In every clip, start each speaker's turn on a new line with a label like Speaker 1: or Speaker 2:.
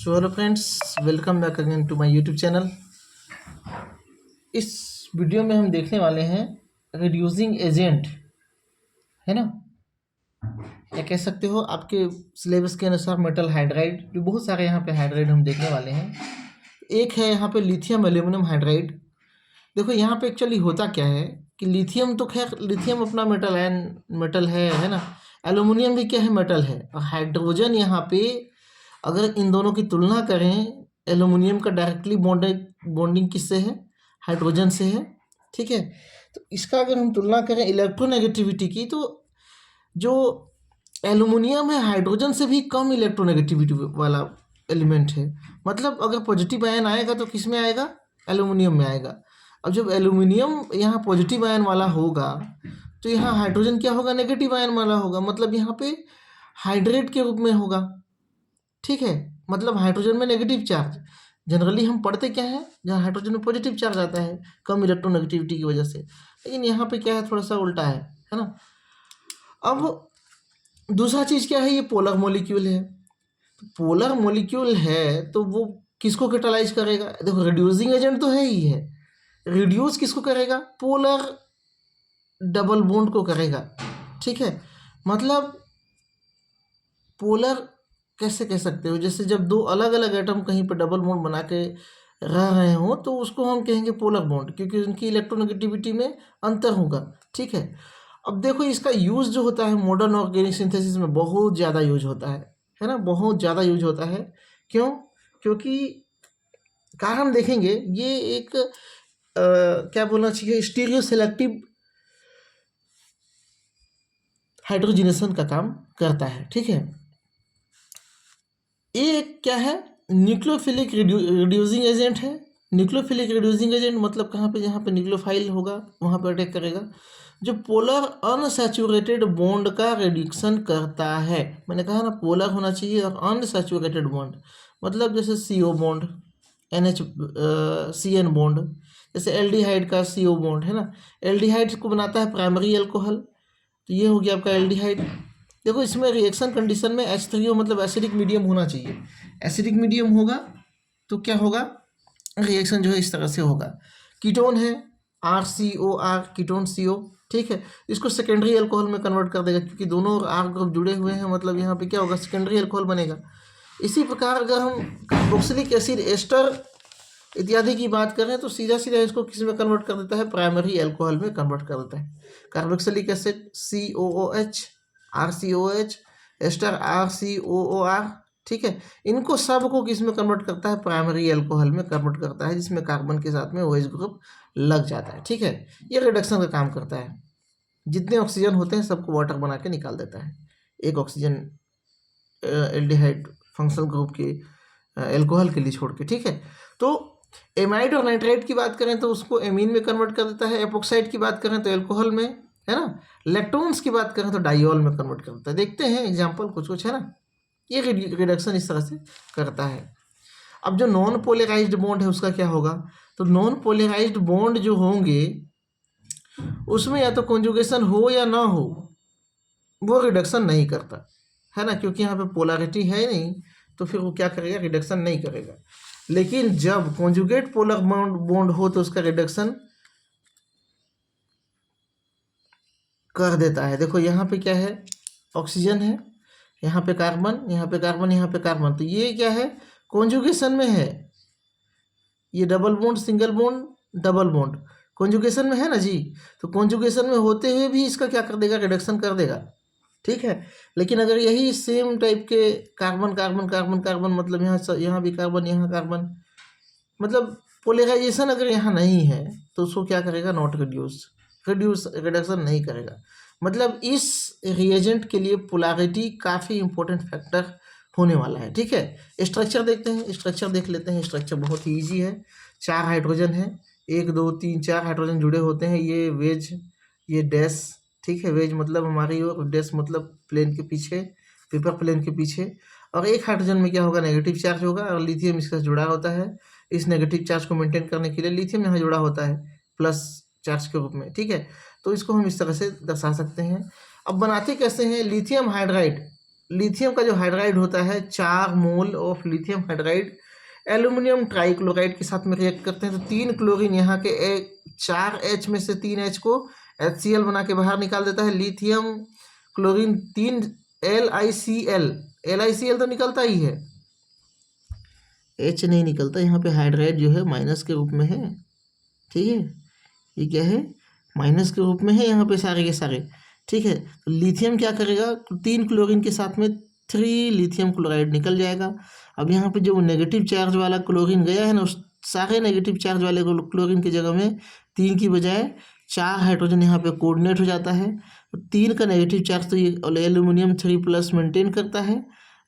Speaker 1: So hello friends, welcome back again to my YouTube channel. इस video में हम देखने वाले हैं रिड्यूसिंग एजेंट, है ना, या कह सकते हो आपके सिलेबस के अनुसार मेटल हाइड्राइड। जो बहुत सारे यहाँ पे हाइड्राइड हम देखने वाले हैं। एक है यहाँ पे लिथियम एल्यूमिनियम हाइड्राइड। देखो यहाँ पे एक्चुअली होता क्या है कि लिथियम तो खैर लिथियम अपना मेटल मेटल है ना। एल्यूमिनियम भी क्या है, मेटल है। और हाइड्रोजन यहाँ पे अगर इन दोनों की तुलना करें, एल्यूमिनियम का डायरेक्टली बॉन्डिंग किससे है, हाइड्रोजन से है। ठीक है, तो इसका अगर हम तुलना करें इलेक्ट्रोनेगेटिविटी की, तो जो एल्यूमिनियम है हाइड्रोजन से भी कम इलेक्ट्रोनेगेटिविटी वाला एलिमेंट है। मतलब अगर पॉजिटिव आयन आएगा तो किस में आएगा, एल्यूमिनियम में आएगा। अब जब एल्यूमिनियम यहाँ पॉजिटिव आयन वाला होगा तो यहाँ हाइड्रोजन क्या होगा, नेगेटिव आयन वाला होगा। मतलब यहाँ पे हाइड्रेट के रूप में होगा। ठीक है, मतलब हाइड्रोजन में नेगेटिव चार्ज। जनरली हम पढ़ते क्या है, जहाँ हाइड्रोजन में पॉजिटिव चार्ज आता है कम इलेक्ट्रोनेगेटिविटी की वजह से। लेकिन यहाँ पे क्या है, थोड़ा सा उल्टा है ना। अब दूसरा चीज़ क्या है, ये पोलर मॉलिक्यूल है। तो पोलर मॉलिक्यूल है तो वो किसको कैटालाइज करेगा। देखो रिड्यूसिंग एजेंट तो है ही है, रिड्यूस किसको करेगा, पोलर डबल बॉन्ड को करेगा। ठीक है, मतलब पोलर कैसे कह सकते हो, जैसे जब दो अलग अलग एटम कहीं पर डबल बॉन्ड बना के रह रहे हो तो उसको हम कहेंगे पोलर बॉन्ड, क्योंकि उनकी इलेक्ट्रोनेगेटिविटी में अंतर होगा। ठीक है, अब देखो इसका यूज़ जो होता है मॉडर्न ऑर्गेनिक सिंथेसिस में बहुत ज़्यादा यूज होता है ना, बहुत ज़्यादा यूज होता है। क्यों? क्योंकि कारण देखेंगे, ये एक क्या बोलना चाहिए, स्टीरियो सेलेक्टिव हाइड्रोजिनेशन का काम करता है। ठीक है, ये क्या है, न्यूक्लियोफिलिक रिड्यूसिंग एजेंट है। न्यूक्लियोफिलिक रिड्यूसिंग एजेंट मतलब कहाँ पे, जहाँ पे न्यूक्लियोफाइल होगा वहाँ पे अटैक करेगा। जो पोलर अनसैचुरेटेड बॉन्ड का रिडक्शन करता है। मैंने कहा ना पोलर होना चाहिए और अनसैचुरेटेड बॉन्ड, मतलब जैसे CO bond, NH CN bond, जैसे एल्डिहाइड का CO बॉन्ड है ना। एल्डिहाइड को बनाता है प्राइमरी अल्कोहल, तो ये हो गया आपका एल्डिहाइड। देखो इसमें रिएक्शन कंडीशन में H3O मतलब एसिडिक मीडियम होना चाहिए। एसिडिक मीडियम होगा तो क्या होगा, रिएक्शन जो है इस तरह से होगा। कीटोन है RCOR, कीटोन CO। ठीक है, इसको सेकेंडरी अल्कोहल में कन्वर्ट कर देगा, क्योंकि दोनों R ग्रुप जुड़े हुए हैं। मतलब यहाँ पे क्या होगा, सेकेंडरी अल्कोहल बनेगा। इसी प्रकार अगर हम कार्बोक्सिलिक एसिड एस्टर इत्यादि की बात करें तो सीधा सीधा इसको किस में कन्वर्ट कर देता है, प्राइमरी अल्कोहल में कन्वर्ट कर देता है। Carboxylic acid COOH, RCOH, ester RCOOR। ठीक है, इनको सबको किस में कन्वर्ट करता है, प्राइमरी अल्कोहल में कन्वर्ट करता है, जिसमें कार्बन के साथ में OH ग्रुप लग जाता है। ठीक है, ये रिडक्शन का काम करता है। जितने ऑक्सीजन होते हैं सबको वाटर बना के निकाल देता है, एक ऑक्सीजन एल्डिहाइड फंक्शनल ग्रुप के एल्कोहल के लिए छोड़ के। ठीक है, तो एमाइड और नाइट्राइड की बात करें तो उसको एमीन में कन्वर्ट कर देता है। एपोक्साइड की बात करें तो एल्कोहल में, है ना। लेक्टोन्स की बात करें तो डाइऑल में कन्वर्ट कर देता है। देखते हैं एग्जाम्पल कुछ कुछ, है ना। ये रिडक्शन इस तरह से करता है। अब जो नॉन पोलराइज्ड बॉन्ड है उसका क्या होगा, तो नॉन पोलराइज्ड बॉन्ड जो होंगे उसमें या तो कॉन्जुगेशन हो या ना हो, वो रिडक्शन नहीं करता, है ना, क्योंकि यहाँ पे पोलैरिटी है नहीं, तो फिर वो क्या करेगा, रिडक्शन नहीं करेगा। लेकिन जब कॉन्जुगेट पोलर बॉन्ड हो तो उसका रिडक्शन कर देता है। देखो यहाँ पे क्या है, ऑक्सीजन है, यहाँ पे कार्बन, यहाँ पे कार्बन, यहाँ पे कार्बन, तो ये क्या है, कॉन्जुगेशन में है। ये double bond, single bond, double bond conjugation में है ना जी। तो कॉन्जुगेशन में होते हुए भी इसका क्या कर देगा, रिडक्शन कर देगा। ठीक है, लेकिन अगर यही सेम टाइप के कार्बन कार्बन कार्बन कार्बन, मतलब यहाँ भी कार्बन, यहाँ कार्बन, मतलब पोलराइजेशन अगर यहाँ नहीं है तो उसको क्या करेगा, नॉट रिडक्शन नहीं करेगा। मतलब इस रिएजेंट के लिए पोलैरिटी काफ़ी इंपॉर्टेंट फैक्टर होने वाला है। ठीक है, स्ट्रक्चर देखते हैं, स्ट्रक्चर देख लेते हैं। स्ट्रक्चर बहुत ही ईजी है। 4 हाइड्रोजन है, 1 2 3 4 हाइड्रोजन जुड़े होते हैं। ये वेज, ये डैश। ठीक है, वेज मतलब हमारी ओर, डैश मतलब प्लेन के पीछे, पेपर प्लेन के पीछे। और एक हाइड्रोजन में क्या होगा, नेगेटिव चार्ज होगा, और लिथियम इसके साथ जुड़ा होता है। इस नेगेटिव चार्ज को मेंटेन करने के लिए लिथियम यहाँ जुड़ा होता है प्लस चार्ज के रूप में। ठीक है, तो इसको हम इस तरह से दर्शा सकते हैं। अब बनाते कैसे हैं, लिथियम हाइड्राइड लिथियम का जो हाइड्राइड होता है 4 mole of lithium hydride aluminium trichloride के साथ में रिएक्ट करते हैं तो 3 क्लोरीन यहाँ के 4H में से 3H को HCl बना के बाहर निकाल देता है। लिथियम क्लोरीन 3 LiCl तो निकलता ही है, H नहीं निकलता। यहाँ पे हाइड्राइड जो है माइनस के रूप में है, ठीक है, ये क्या है, माइनस के रूप में है यहाँ पे सारे के सारे, ठीक है। तो लिथियम क्या करेगा, 3 क्लोरीन के साथ में 3 लिथियम क्लोराइड निकल जाएगा। अब यहाँ पे जो नेगेटिव चार्ज वाला क्लोरीन गया है ना, उस सारे नेगेटिव चार्ज वाले क्लोरीन की जगह में 3 की बजाय 4 हाइड्रोजन यहाँ पे कोऑर्डिनेट हो जाता है। तो 3 का नेगेटिव चार्ज तो ये एल्यूमिनियम 3+ मेंटेन करता है,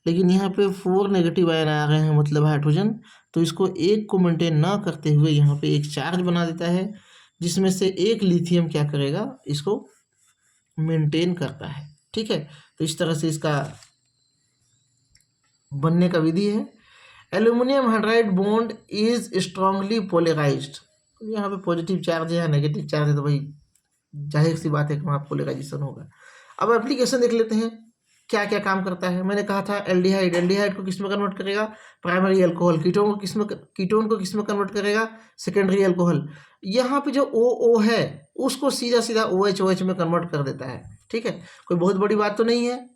Speaker 1: लेकिन यहाँ पे 4 नेगेटिव आयन आ रहे हैं मतलब हाइड्रोजन, तो इसको एक को मेंटेन ना करते हुए यहाँ पे एक चार्ज बना देता है, जिसमें से एक लिथियम क्या करेगा, इसको मेंटेन करता है, ठीक है। तो इस तरह से इसका बनने का विधि है। Aluminium hydride bond is strongly polarised, यहाँ पे पॉजिटिव चार्ज है या नेगेटिव चार्ज है तो भाई जाहिर सी बात है कि वहाँ पोलराइजेशन होगा। अब एप्लीकेशन देख लेते हैं क्या क्या काम करता है। मैंने कहा था एल्डिहाइड को किस में कन्वर्ट करेगा, प्राइमरी अल्कोहल। कीटोन को किस में कन्वर्ट करेगा, सेकेंडरी अल्कोहल। यहाँ पे जो ओ है उसको सीधा सीधा OH में कन्वर्ट कर देता है, ठीक है। कोई बहुत बड़ी बात तो नहीं है,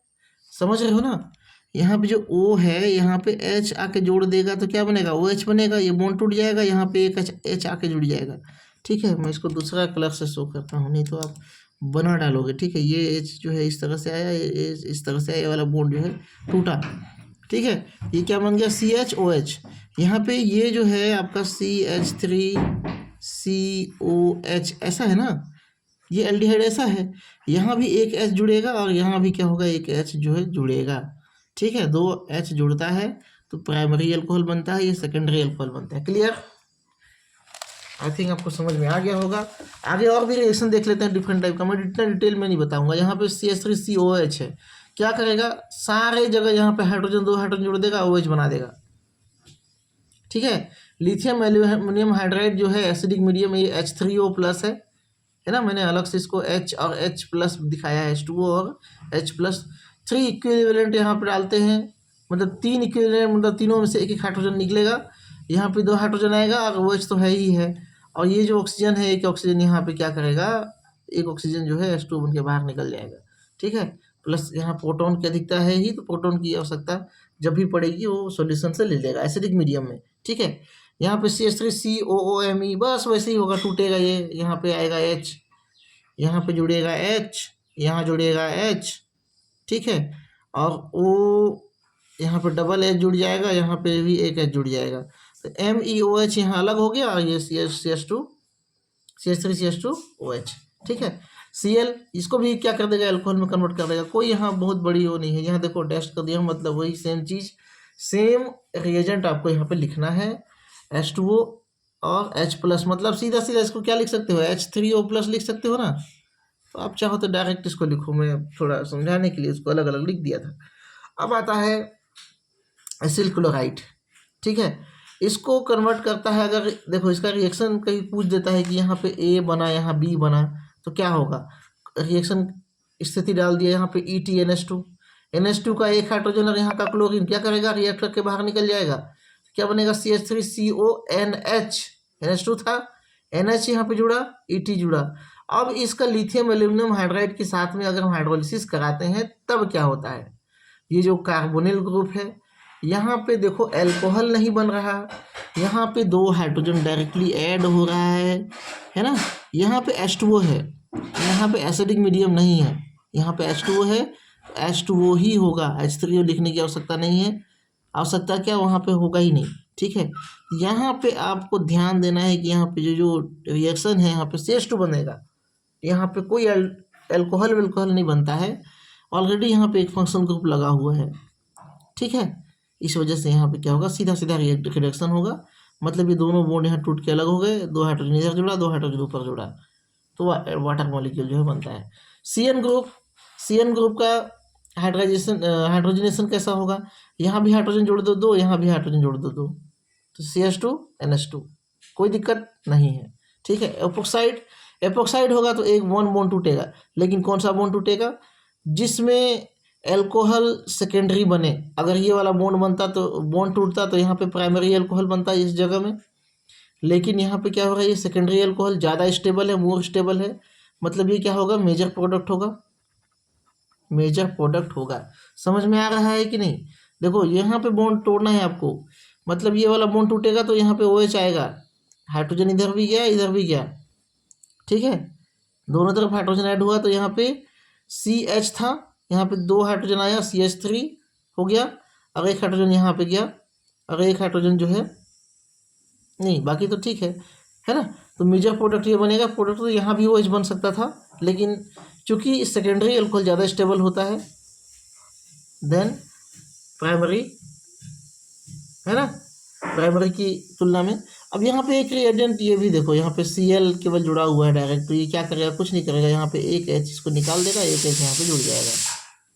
Speaker 1: समझ रहे हो ना। यहाँ पे जो O है यहाँ पे H आके जोड़ देगा तो क्या बनेगा, OH बनेगा, ये बॉन्ड टूट जाएगा, यहाँ पे एक H आके जुड़ जाएगा, ठीक है। मैं इसको दूसरा कलर से शो करता हूँ, नहीं तो आप बना डालोगे, ठीक है। ये H जो है इस तरह से आया, ये इस तरह से आया, ये वाला बॉन्ड जो है टूटा, ठीक है। ये क्या बन गया, CHOH। यहाँ पे ये जो है आपका CH3COH ऐसा है ना, ये एल्डिहाइड ऐसा है, यहाँ भी एक H जुड़ेगा और यहाँ भी क्या होगा, एक H जो है जुड़ेगा, ठीक है। 2 H जुड़ता है तो प्राइमरी अल्कोहल बनता है, ये सेकेंडरी अल्कोहल बनता है। क्लियर, आई थिंक आपको समझ में आ गया होगा। आगे और भी रिएक्शन देख लेते हैं डिफरेंट टाइप का, मैं इतना डिटेल में नहीं बताऊंगा। यहाँ पे CH3COH है, क्या करेगा, सारे जगह यहाँ पे हाइड्रोजन 2 हाइड्रोजन जोड़ देगा, OH बना देगा, ठीक है। लिथियम एल्यूमिनियम हाइड्राइड जो है एसिडिक मीडियम, ये H3O+ है ना। मैंने अलग से इसको H और H+ दिखाया है, H2O और H+। 3 इक्विवेलेंट यहाँ पे डालते हैं, मतलब 3 इक्विवेलेंट, मतलब तीनों में से एक हाइड्रोजन निकलेगा, यहाँ पे 2 हाइड्रोजन आएगा और OH तो है ही है। और ये जो ऑक्सीजन है, एक ऑक्सीजन यहाँ पे क्या करेगा, एक ऑक्सीजन जो है H2 बन के बाहर निकल जाएगा, ठीक है। प्लस यहाँ प्रोटॉन की अधिकता है ही, तो प्रोटॉन की आवश्यकता जब भी पड़ेगी वो सॉल्यूशन से ले लेगा एसिडिक मीडियम में, ठीक है। यहाँ पे CH3COOMe बस वैसे ही होगा, टूटेगा ये, यहाँ पे आएगा H, यहाँ पे जुड़ेगा H, यहाँ जुड़ेगा H, ठीक है। और O यहाँ पे डबल H जुड़ जाएगा, यहाँ पे भी एक H जुड़ जाएगा, तो MEOH यहाँ अलग हो गया और ये CH3CH2OH, ठीक है। Cl इसको भी क्या कर देगा, अल्कोहल में कन्वर्ट कर देगा। कोई यहाँ बहुत बड़ी वो नहीं है, यहाँ देखो डैश कर दिया, मतलब वही सेम चीज़, सेम रिएजेंट आपको यहाँ पे लिखना है, H2O और H+, मतलब सीधा सीधा इसको क्या लिख सकते हो, H3O+ लिख सकते हो ना। तो आप चाहो तो डायरेक्ट इसको लिखो, मैं थोड़ा समझाने के लिए इसको अलग अलग लिख दिया था। अब आता है एसिल क्लोराइड, ठीक है। इसको कन्वर्ट करता है, अगर देखो इसका रिएक्शन कहीं पूछ देता है कि यहाँ पे A बना, यहाँ B बना, तो क्या होगा, रिएक्शन स्थिति डाल दिया, यहाँ पे ETNH2 का एक हाइड्रोजन और यहाँ का क्लोरीन क्या करेगा, रिएक्ट करके बाहर निकल जाएगा, क्या बनेगा, CH3CONH, NH2 था, NH यहाँ पे जुड़ा, ET जुड़ा। अब इसका लिथियम एल्यूमिनियम हाइड्राइड के साथ में अगर हम हाइड्रोलिसिस कराते हैं तब क्या होता है, ये जो कार्बोनिल ग्रुप है, यहाँ पे देखो अल्कोहल नहीं बन रहा, यहाँ पे 2 हाइड्रोजन डायरेक्टली ऐड हो रहा है ना। यहाँ पे H2O है, यहाँ पे एसिडिक मीडियम नहीं है, यहाँ पे H2O है, H2O ही होगा, H3O लिखने की आवश्यकता नहीं है, आवश्यकता क्या वहाँ पे होगा ही नहीं, ठीक है। यहाँ पे आपको ध्यान देना है कि यहाँ पे जो रिएक्शन है यहाँ पे CH2 बनेगा, यहाँ पे कोई अल्कोहल वेल्कोहल नहीं बनता है, ऑलरेडी यहाँ पे एक फंक्शन ग्रुप लगा हुआ है, ठीक है। इस वजह से यहाँ पे क्या होगा, सीधा सीधा रिडक्शन होगा, मतलब ये दोनों बॉन्ड यहाँ टूट के अलग हो गए, 2 हाइड्रोजन इधर जुड़ा, 2 हाइड्रोजन ऊपर जुड़ा, तो वाटर मॉलिक्यूल जो है बनता है। CN ग्रुप का हाइड्रोजनेशन कैसा होगा, यहाँ भी हाइड्रोजन जोड़ दो 2, यहाँ भी हाइड्रोजन जोड़ दो 2, तो CH2 NH2, कोई दिक्कत नहीं है, ठीक है। एपोक्साइड होगा तो एक 1 बॉन्ड टूटेगा, लेकिन कौन सा बॉन्ड टूटेगा, जिसमें एल्कोहल सेकेंडरी बने। अगर ये वाला बॉन्ड बनता तो बॉन्ड टूटता तो यहाँ पे प्राइमरी एल्कोहल बनता इस जगह में, लेकिन यहाँ पे क्या होगा, ये सेकेंडरी एल्कोहल ज़्यादा स्टेबल है, मोर स्टेबल है, मतलब ये क्या होगा, मेजर प्रोडक्ट होगा, मेजर प्रोडक्ट होगा। समझ में आ रहा है कि नहीं? देखो यहाँ पे बॉन्ड तोड़ना है आपको, मतलब ये वाला बॉन्ड टूटेगा तो यहाँ पे OH आएगा, हाइड्रोजन इधर भी गया इधर भी गया, ठीक है, दोनों तरफ हाइड्रोजन ऐड हुआ तो यहाँ पे CH था, यहाँ पे 2 हाइड्रोजन आया, CH3 हो गया, और एक हाइड्रोजन यहाँ पे गया, और एक हाइड्रोजन जो है नहीं, बाकी तो ठीक है ना। तो मेजर प्रोडक्ट ये बनेगा। प्रोडक्ट तो यहाँ भी OH बन सकता था, लेकिन चूंकि सेकेंडरी अल्कोहल ज़्यादा स्टेबल होता है देन प्राइमरी, है ना, प्राइमरी की तुलना में। अब यहाँ पे एक रिएजेंट ये भी देखो, यहाँ पे Cl केवल जुड़ा हुआ है डायरेक्ट, तो ये क्या करेगा, कुछ नहीं करेगा, यहाँ पे एक H इसको निकाल देगा, एक H यहाँ पे जुड़ जाएगा,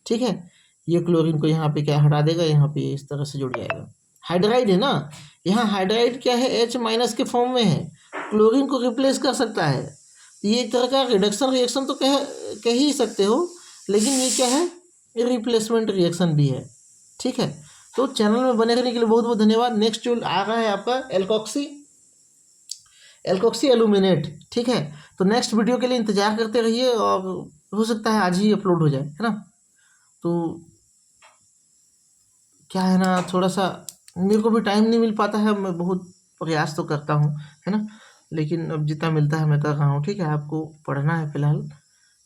Speaker 1: ठीक है। ये क्लोरीन को यहाँ पे क्या हटा देगा, यहाँ पे इस तरह से जुड़ जाएगा। हाइड्राइड है ना, यहाँ हाइड्राइड क्या है, H- के फॉर्म में है, क्लोरीन को रिप्लेस कर सकता है। ये एक तरह का रिडक्शन रिएक्शन तो कह ही सकते हो, लेकिन ये क्या है, रिप्लेसमेंट रिएक्शन भी है, ठीक है। तो चैनल में बने रहने के लिए बहुत बहुत धन्यवाद। नेक्स्ट जो आ रहा है आपका एल्कोक्सी एल्यूमिनेट, ठीक है। तो नेक्स्ट वीडियो के लिए इंतजार करते रहिए, और हो सकता है आज ही अपलोड हो जाए, है ना। तो क्या है ना, थोड़ा सा मेरे को भी टाइम नहीं मिल पाता है, मैं बहुत प्रयास तो करता हूँ, है ना, लेकिन अब जितना मिलता है मैं कर रहा हूँ, ठीक है। आपको पढ़ना है फिलहाल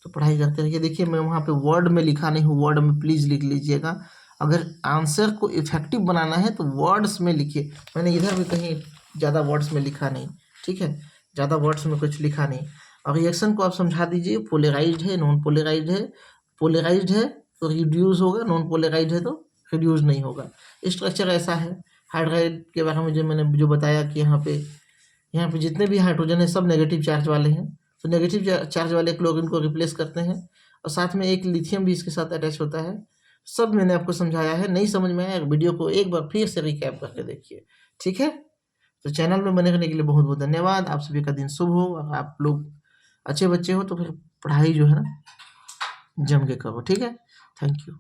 Speaker 1: तो पढ़ाई करते रहिए। देखिए मैं वहाँ पे वर्ड में लिखा नहीं हूँ, वर्ड में प्लीज़ लिख लीजिएगा। अगर आंसर को इफेक्टिव बनाना है तो वर्ड्स में लिखिए। मैंने इधर भी कहीं ज़्यादा वर्ड्स में लिखा नहीं, ठीक है, ज़्यादा वर्ड्स में कुछ लिखा नहीं। और रिएक्शन को आप समझा दीजिए, पोलराइज्ड है, नॉन पोलराइज्ड है, पोलराइज्ड है तो रिड्यूस होगा, नॉन पोलराइज्ड है तो रिड्यूस नहीं होगा। स्ट्रक्चर ऐसा है। हाइड्राइड के बारे में जो मैंने जो बताया कि यहाँ पे जितने भी हाइड्रोजन है सब नेगेटिव चार्ज वाले हैं, तो नेगेटिव चार्ज वाले क्लोरीन को रिप्लेस करते हैं, और साथ में एक लिथियम भी इसके साथ अटैच होता है। सब मैंने आपको समझाया है, नहीं समझ में आया वीडियो को एक बार फिर से रिकैप करके देखिए, ठीक है। तो चैनल में बने रहने के लिए बहुत बहुत धन्यवाद। आप सभी का दिन शुभ हो, और आप लोग अच्छे बच्चे हो तो फिर पढ़ाई जो है ना जम के करो, ठीक है। Thank you.